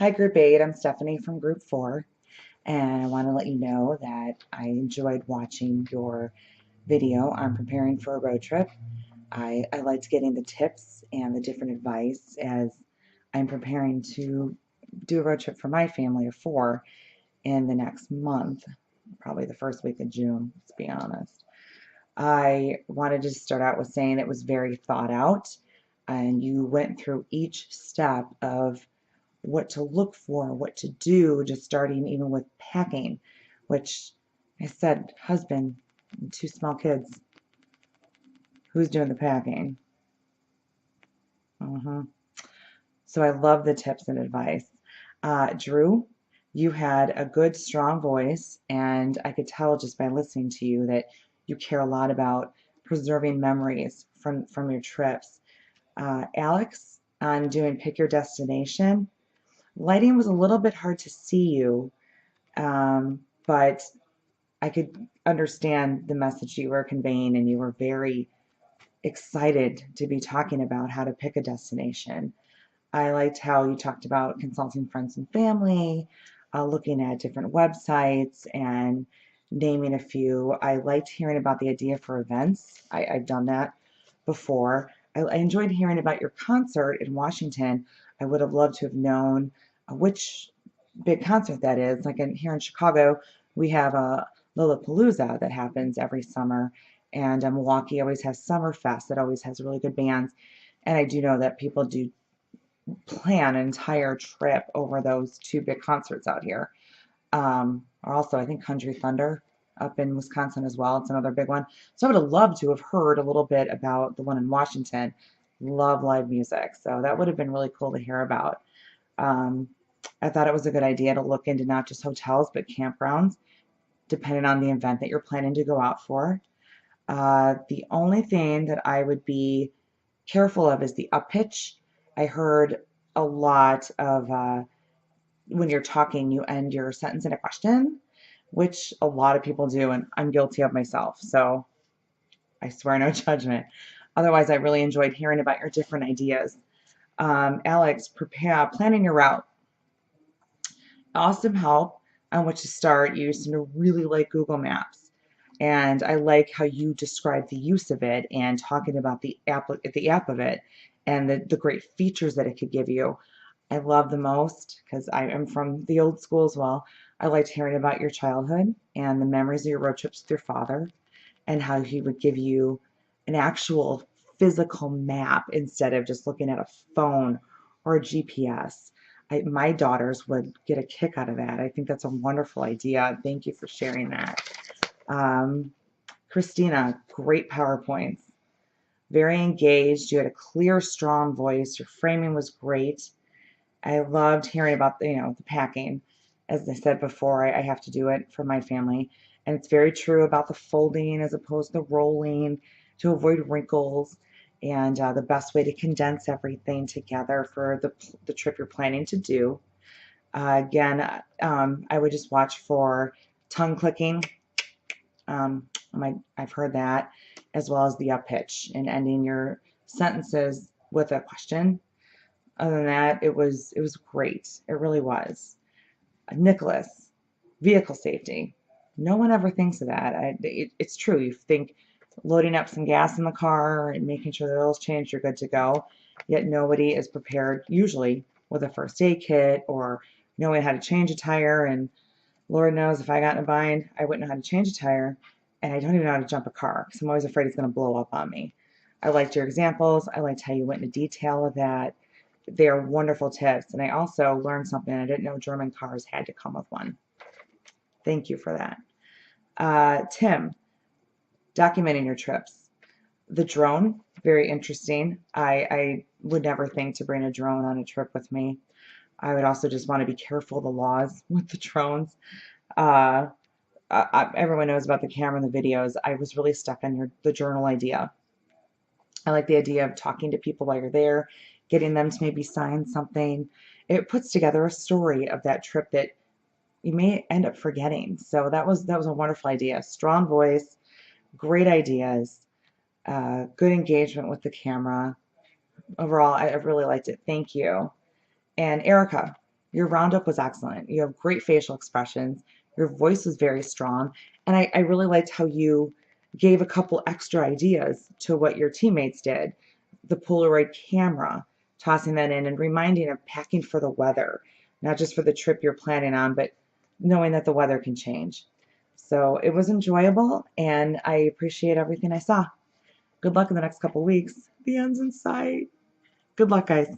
Hi, Group 8. I'm Stephanie from Group 4, and I want to let you know that I enjoyed watching your video on preparing for a road trip. I liked getting the tips and the different advice as I'm preparing to do a road trip for my family of 4 in the next month, probably the first week of June, to be honest. I wanted to start out with saying it was very thought out, and you went through each step of what to look for, what to do, just starting even with packing, which I said, husband, and 2 small kids, who's doing the packing? So I love the tips and advice. Drew, you had a good, strong voice, and I could tell just by listening to you that you care a lot about preserving memories from your trips. Alex, on doing Pick Your Destination, lighting was a little bit hard to see you, but I could understand the message you were conveying, and you were very excited to be talking about how to pick a destination. I liked how you talked about consulting friends and family, looking at different websites, and naming a few. I liked hearing about the idea for events. I've done that before. I enjoyed hearing about your concert in Washington. I would have loved to have known which big concert that is. Like here in Chicago, we have a Lollapalooza that happens every summer, and Milwaukee always has Summerfest that always has really good bands. And I do know that people do plan an entire trip over those 2 big concerts out here. Or also, I think Country Thunder up in Wisconsin as well. It's another big one. So I would have loved to have heard a little bit about the one in Washington. Love live music. So that would have been really cool to hear about. Um, I thought it was a good idea to look into not just hotels, but campgrounds, depending on the event that you're planning to go out for. The only thing that I would be careful of is the up pitch. I heard a lot of when you're talking, you end your sentence in a question, which a lot of people do, and I'm guilty of myself. So I swear no judgment. Otherwise, I really enjoyed hearing about your different ideas. Alex, planning your route. Awesome help on which to start. You seem to really like Google Maps. And I like how you describe the use of it and talking about the app of it and the great features that it could give you. I love the most because I am from the old school as well. I liked hearing about your childhood and the memories of your road trips with your father and how he would give you an actual physical map instead of just looking at a phone or a GPS. My daughters would get a kick out of that. I think that's a wonderful idea. Thank you for sharing that. Um, Christina, great PowerPoints. Very engaged. You had a clear, strong voice. Your framing was great. I loved hearing about the packing. As I said before, I have to do it for my family, and it's very true about the folding as opposed to rolling to avoid wrinkles, and the best way to condense everything together for the trip you're planning to do. Again, I would just watch for tongue clicking. I've heard that, as well as the up pitch and ending your sentences with a question. Other than that, it was great. It really was. Nicholas, vehicle safety. No one ever thinks of that. It's true. You think loading up some gas in the car and making sure the oil's changed, you're good to go. Yet nobody is prepared, usually, with a first aid kit or knowing how to change a tire. And Lord knows if I got in a bind, I wouldn't know how to change a tire. And I don't even know how to jump a car because I'm always afraid it's going to blow up on me. I liked your examples. I liked how you went into detail of that. They are wonderful tips. And I also learned something. I didn't know German cars had to come with one. Thank you for that. Tim, documenting your trips. The drone, very interesting. I would never think to bring a drone on a trip with me. I would also just want to be careful of the laws with the drones. Uh, Everyone knows about the camera and the videos. I was really stuck on the journal idea. I like the idea of talking to people while you're there, getting them to maybe sign something. It puts together a story of that trip that you may end up forgetting. So that was a wonderful idea. Strong voice, great ideas, good engagement with the camera. Overall, I really liked it. Thank you. And Erica, Your roundup was excellent. You have great facial expressions. Your voice was very strong. And I really liked how you gave a couple extra ideas to what your teammates did. The Polaroid camera, tossing that in and reminding of packing for the weather, not just for the trip you're planning on, but knowing that the weather can change. So it was enjoyable, and I appreciate everything I saw. Good luck in the next couple weeks. The end's in sight. Good luck, guys.